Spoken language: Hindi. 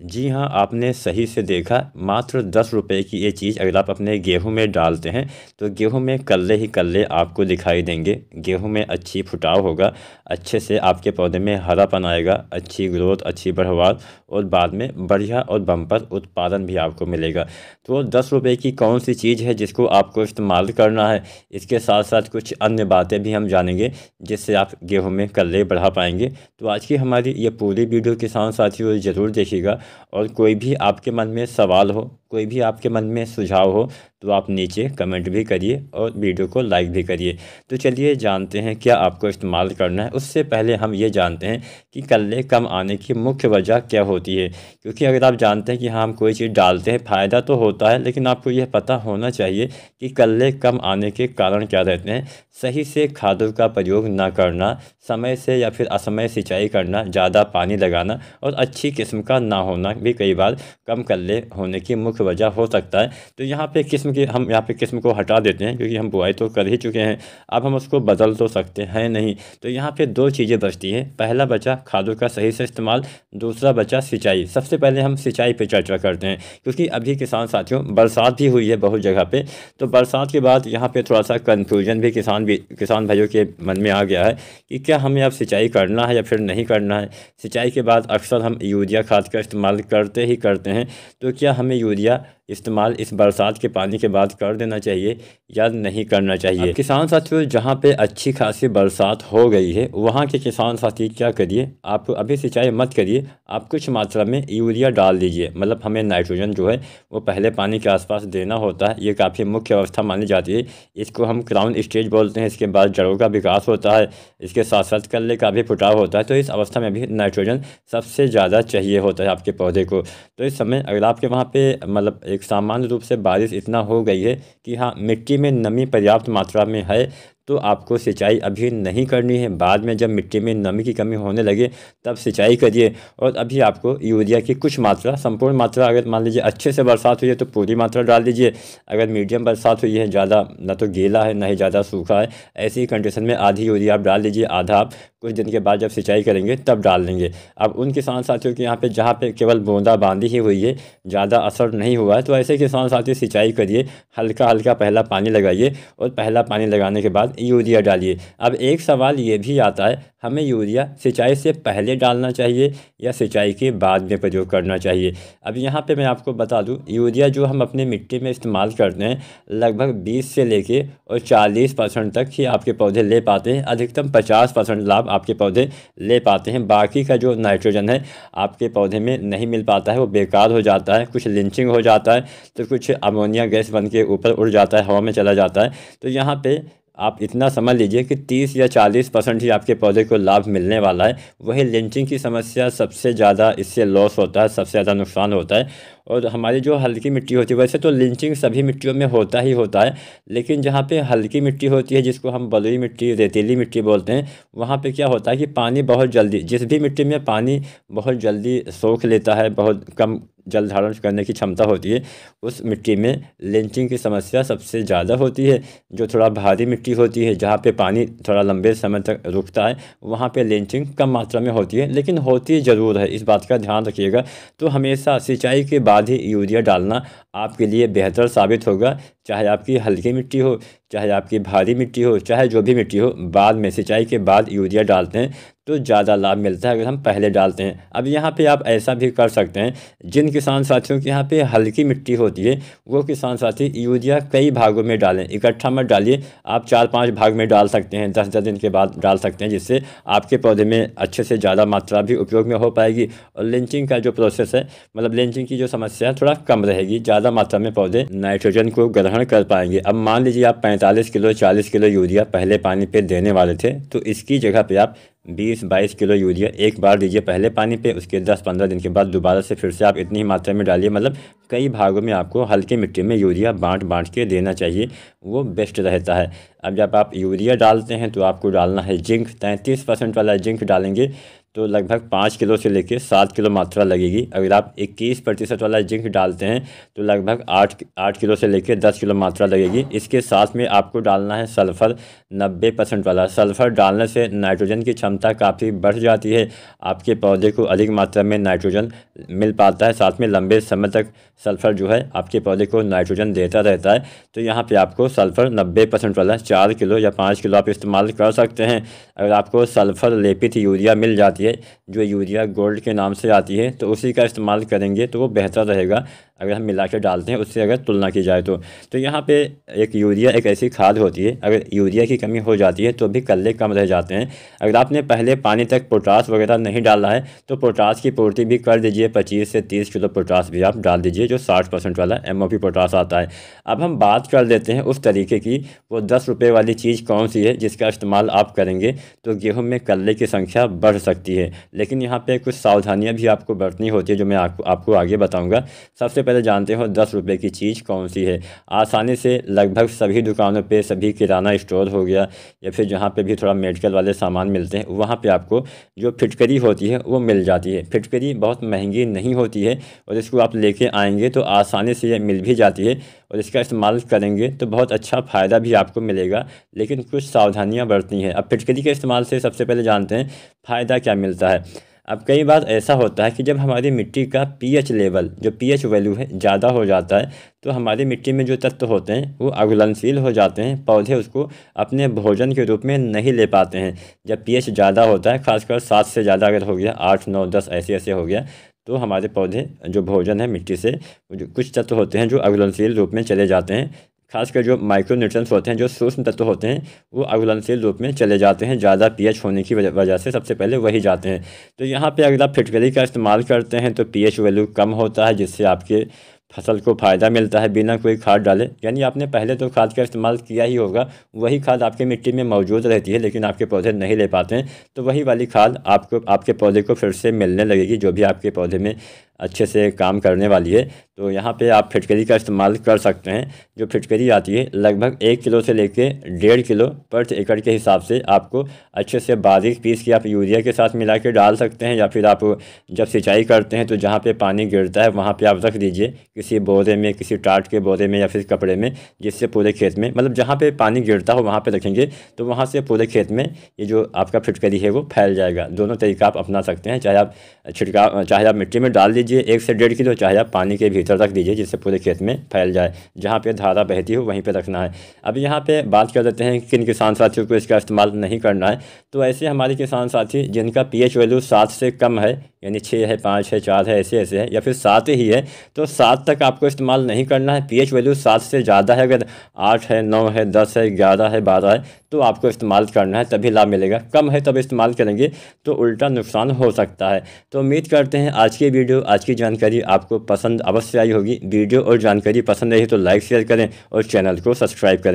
जी हाँ, आपने सही से देखा। मात्र 10 रुपए की ये चीज़ अगर आप अपने गेहूं में डालते हैं तो गेहूं में कल्ले ही कल्ले आपको दिखाई देंगे। गेहूं में अच्छी फुटाव होगा, अच्छे से आपके पौधे में हरापन आएगा, अच्छी ग्रोथ, अच्छी बढ़वार और बाद में बढ़िया और बम्पर उत्पादन भी आपको मिलेगा। तो 10 रुपए की कौन सी चीज़ है जिसको आपको इस्तेमाल करना है, इसके साथ साथ कुछ अन्य बातें भी हम जानेंगे जिससे आप गेहूं में कल्ले बढ़ा पाएंगे। तो आज की हमारी ये पूरी वीडियो किसान साथियों ज़रूर देखिएगा। और कोई भी आपके मन में सवाल हो, कोई भी आपके मन में सुझाव हो तो आप नीचे कमेंट भी करिए और वीडियो को लाइक भी करिए। तो चलिए जानते हैं क्या आपको इस्तेमाल करना है। उससे पहले हम ये जानते हैं कि कल्ले कम आने की मुख्य वजह क्या होती है। क्योंकि अगर आप जानते हैं कि हाँ हम कोई चीज़ डालते हैं फ़ायदा तो होता है, लेकिन आपको यह पता होना चाहिए कि कल्ले कम आने के कारण क्या रहते हैं। सही से खादों का प्रयोग ना करना, समय से या फिर असमय सिंचाई करना, ज़्यादा पानी लगाना और अच्छी किस्म का ना होना भी कई बार कम कल्ले होने की मुख्य वजह हो सकता है। तो यहाँ पे हम यहाँ पे किस्म को हटा देते हैं क्योंकि हम बुआई तो कर ही चुके हैं, अब हम उसको बदल तो सकते हैं नहीं। तो यहाँ पे दो चीज़ें बचती हैं। पहला बचा खादों का सही से इस्तेमाल, दूसरा बचा सिंचाई। सबसे पहले हम सिंचाई पे चर्चा करते हैं क्योंकि अभी किसान साथियों बरसात भी हुई है बहुत जगह पे। तो बरसात के बाद यहाँ पे थोड़ा सा कन्फ्यूजन भी किसान भाइयों के मन में आ गया है कि क्या हमें अब सिंचाई करना है या फिर नहीं करना है। सिंचाई के बाद अक्सर हम यूरिया खाद का इस्तेमाल करते ही करते हैं, तो क्या हमें यूरिया इस्तेमाल इस बरसात के पानी के बाद कर देना चाहिए या नहीं करना चाहिए। किसान साथियों जहाँ पे अच्छी खासी बरसात हो गई है वहाँ के किसान साथी क्या करिए, आप अभी सिंचाई मत करिए, आप कुछ मात्रा में यूरिया डाल दीजिए। मतलब हमें नाइट्रोजन जो है वो पहले पानी के आसपास देना होता है, ये काफ़ी मुख्य अवस्था मानी जाती है। इसको हम क्राउन स्टेज बोलते हैं। इसके बाद जड़ों का विकास होता है, इसके साथ साथ कल्ले का भी फुटाव होता है। तो इस अवस्था में भी नाइट्रोजन सबसे ज़्यादा चाहिए होता है आपके पौधे को। तो इस समय अगर आपके वहाँ पे मतलब एक सामान्य रूप से बारिश इतना हो गई है कि हाँ मिट्टी में नमी पर्याप्त मात्रा में है, तो आपको सिंचाई अभी नहीं करनी है। बाद में जब मिट्टी में नमी की कमी होने लगे तब सिंचाई करिए। और अभी आपको यूरिया की कुछ मात्रा, संपूर्ण मात्रा, अगर मान लीजिए अच्छे से बरसात हुई है तो पूरी मात्रा डाल दीजिए। अगर मीडियम बरसात हुई है, ज़्यादा ना तो गीला है ना ही ज़्यादा सूखा है, ऐसी कंडीशन में आधी यूरिया आप डाल दीजिए, आधा आप कुछ दिन के बाद जब सिंचाई करेंगे तब डाल देंगे। अब उन किसान साथियों के यहाँ पे जहाँ पे केवल बूंदाबांदी ही हुई है, ज़्यादा असर नहीं हुआ है, तो ऐसे किसान साथी सिंचाई करिए, हल्का हल्का पहला पानी लगाइए और पहला पानी लगाने के बाद यूरिया डालिए। अब एक सवाल ये भी आता है, हमें यूरिया सिंचाई से पहले डालना चाहिए या सिंचाई के बाद में प्रयोग करना चाहिए। अब यहाँ पे मैं आपको बता दूँ, यूरिया जो हम अपने मिट्टी में इस्तेमाल करते हैं लगभग 20 से लेके और 40% तक ही आपके पौधे ले पाते हैं। अधिकतम 50% लाभ आपके पौधे ले पाते हैं। बाकी का जो नाइट्रोजन है आपके पौधे में नहीं मिल पाता है, वो बेकार हो जाता है, कुछ लिंचिंग हो जाता है, तो कुछ अमोनिया गैस बन के ऊपर उड़ जाता है, हवा में चला जाता है। तो यहाँ पे आप इतना समझ लीजिए कि 30 या 40% ही आपके पौधे को लाभ मिलने वाला है। वही लिंचिंग की समस्या सबसे ज़्यादा, इससे लॉस होता है, सबसे ज़्यादा नुकसान होता है। और हमारी जो हल्की मिट्टी होती है, वैसे तो लिंचिंग सभी मिट्टियों में होता ही होता है, लेकिन जहाँ पे हल्की मिट्टी होती है जिसको हम बलुई मिट्टी, रेतीली मिट्टी बोलते हैं, वहाँ पे क्या होता है कि पानी बहुत जल्दी, जिस भी मिट्टी में पानी बहुत जल्दी सोख लेता है, बहुत कम जल धारण करने की क्षमता होती है, उस मिट्टी में लिंचिंग की समस्या सबसे ज़्यादा होती है। जो थोड़ा भारी मिट्टी होती है, जहाँ पे पानी थोड़ा लंबे समय तक रुकता है, वहाँ पे लिंचिंग कम मात्रा में होती है, लेकिन होती ज़रूर है, इस बात का ध्यान रखिएगा। तो हमेशा सिंचाई के बाद ही यूरिया डालना आपके लिए बेहतर साबित होगा। चाहे आपकी हल्की मिट्टी हो, चाहे आपकी भारी मिट्टी हो, चाहे जो भी मिट्टी हो, बाद में सिंचाई के बाद यूरिया डालते हैं तो ज़्यादा लाभ मिलता है अगर हम पहले डालते हैं। अब यहाँ पे आप ऐसा भी कर सकते हैं, जिन किसान साथियों के यहाँ पे हल्की मिट्टी होती है वो किसान साथी यूरिया कई भागों में डालें, इकट्ठा मत डालिए। आप 4-5 भाग में डाल सकते हैं, 10-10 दिन के बाद डाल सकते हैं, जिससे आपके पौधे में अच्छे से ज़्यादा मात्रा भी उपयोग में हो पाएगी। और लिंचिंग का जो प्रोसेस है, मतलब लिंचिंग की जो समस्या है, थोड़ा कम रहेगी, ज़्यादा मात्रा में पौधे नाइट्रोजन को ग्रहण कर पाएंगे। अब मान लीजिए आप 45 किलो 40 किलो यूरिया पहले पानी पे देने वाले थे, तो इसकी जगह पे आप 20-22 किलो यूरिया एक बार दीजिए पहले पानी पे, उसके 10-15 दिन के बाद दोबारा से फिर से आप इतनी ही मात्रा में डालिए। मतलब कई भागों में आपको हल्की मिट्टी में यूरिया बांट के देना चाहिए, वो बेस्ट रहता है। अब जब आप यूरिया डालते हैं तो आपको डालना है जिंक, 33% वाला जिंक डालेंगे तो लगभग 5 किलो से लेकर 7 किलो मात्रा लगेगी। अगर आप 21% वाला जिंक डालते हैं तो लगभग 8 किलो से लेकर 10 किलो मात्रा लगेगी। इसके साथ में आपको डालना है सल्फ़र 90% वाला। सल्फ़र डालने से नाइट्रोजन की क्षमता काफ़ी बढ़ जाती है, आपके पौधे को अधिक मात्रा में नाइट्रोजन मिल पाता है, साथ में लंबे समय तक सल्फ़र जो है आपके पौधे को नाइट्रोजन देता रहता है। तो यहाँ पे आपको सल्फ़र 90% वाला 4 किलो या 5 किलो आप इस्तेमाल कर सकते हैं। अगर आपको सल्फ़र लेपित यूरिया मिल जाती है, जो यूरिया गोल्ड के नाम से आती है, तो उसी का इस्तेमाल करेंगे तो वो बेहतर रहेगा अगर हम मिला के डालते हैं, उससे अगर तुलना की जाए तो यहाँ पे एक यूरिया एक ऐसी खाद होती है, अगर यूरिया की कमी हो जाती है तो भी कल्ले कम रह जाते हैं। अगर आपने पहले पानी तक पोटास वगैरह नहीं डाला है तो पोटास की पूर्ति भी कर दीजिए, 25 से 30 किलो पोटास भी आप डाल दीजिए, जो 60% वाला MOP पोटास आता है। अब हम बात कर लेते हैं उस तरीके की, वो 10 रुपये वाली चीज़ कौन सी है जिसका इस्तेमाल आप करेंगे तो गेहूँ में कल्ले की संख्या बढ़ सकती है। लेकिन यहाँ पर कुछ सावधानियाँ भी आपको बरतनी होती है, जो मैं आपको आगे बताऊँगा। सबसे पहले जानते हो 10 रुपये की चीज़ कौन सी है। आसानी से लगभग सभी दुकानों पे, सभी किराना स्टोर हो गया या फिर जहाँ पे भी थोड़ा मेडिकल वाले सामान मिलते हैं, वहाँ पे आपको जो फिटकरी होती है वो मिल जाती है। फिटकरी बहुत महंगी नहीं होती है और इसको आप लेके आएंगे तो आसानी से ये मिल भी जाती है और इसका इस्तेमाल करेंगे तो बहुत अच्छा फ़ायदा भी आपको मिलेगा, लेकिन कुछ सावधानियाँ बरतनी है। अब फिटकरी के इस्तेमाल से सबसे पहले जानते हैं फ़ायदा क्या मिलता है। अब कई बार ऐसा होता है कि जब हमारी मिट्टी का pH लेवल, जो pH वैल्यू है, ज़्यादा हो जाता है तो हमारी मिट्टी में जो तत्व होते हैं वो अघुलनशील हो जाते हैं, पौधे उसको अपने भोजन के रूप में नहीं ले पाते हैं। जब pH ज़्यादा होता है, खासकर 7 से ज़्यादा अगर हो गया, 8, 9, 10 ऐसे हो गया, तो हमारे पौधे जो भोजन है मिट्टी से, जो कुछ तत्व होते हैं जो अघुलनशील रूप में चले जाते हैं, खासकर जो माइक्रोन्यूट्रिएंट्स होते हैं, जो सूक्ष्म तत्व होते हैं, वो अघुलनशील रूप में चले जाते हैं। ज़्यादा pH होने की वजह से सबसे पहले वही जाते हैं। तो यहाँ पे अगर आप फिटकरी का इस्तेमाल करते हैं तो pH वैल्यू कम होता है, जिससे आपके फसल को फ़ायदा मिलता है बिना कोई खाद डाले। यानी आपने पहले तो खाद का इस्तेमाल किया ही होगा, वही खाद आपके मिट्टी में मौजूद रहती है, लेकिन आपके पौधे नहीं ले पाते हैं, तो वही वाली खाद आपको, आपके पौधे को फिर से मिलने लगेगी, जो भी आपके पौधे में अच्छे से काम करने वाली है। तो यहाँ पे आप फिटकरी का इस्तेमाल कर सकते हैं। जो फिटकरी आती है लगभग 1 किलो से लेके 1.5 किलो प्रति एकड़ के हिसाब से आपको अच्छे से बारीक पीस के आप यूरिया के साथ मिला के डाल सकते हैं, या फिर आप जब सिंचाई करते हैं तो जहाँ पे पानी गिरता है वहाँ पे आप रख दीजिए, किसी बोरे में, किसी टाट के बोरे में या फिर कपड़े में, जिससे पूरे खेत में, मतलब जहाँ पे पानी गिरता हो वहाँ पे रखेंगे तो वहाँ से पूरे खेत में ये जो आपका फिटकरी है वो फैल जाएगा। दोनों तरीका आप अपना सकते हैं, चाहे आप चाहे आप मिट्टी में डाल दीजिए 1 से 1.5 किलो, चाहे आप पानी के भीतर रख दीजिए, जिससे पूरे खेत में फैल जाए। जहाँ पे धारा बहती हो वहीं पे रखना है। अब यहाँ पे बात कर लेते हैं किन किसान साथियों को इसका इस्तेमाल नहीं करना है। तो ऐसे हमारे किसान साथी जिनका pH वैल्यू 7 से कम है, यानी 6 है, 5 है, 4 है, ऐसे है, या फिर 7 ही है, तो 7 तक आपको इस्तेमाल नहीं करना है। pH वैल्यू 7 से ज़्यादा है, अगर 8 है, 9 है, 10 है, 11 है, 12 है, तो आपको इस्तेमाल करना है, तभी लाभ मिलेगा। कम है तब इस्तेमाल करेंगे तो उल्टा नुकसान हो सकता है। तो उम्मीद करते हैं आज की वीडियो, आज की जानकारी आपको पसंद अवश्य आई होगी। वीडियो और जानकारी पसंद आई तो लाइक शेयर करें और चैनल को सब्सक्राइब करें।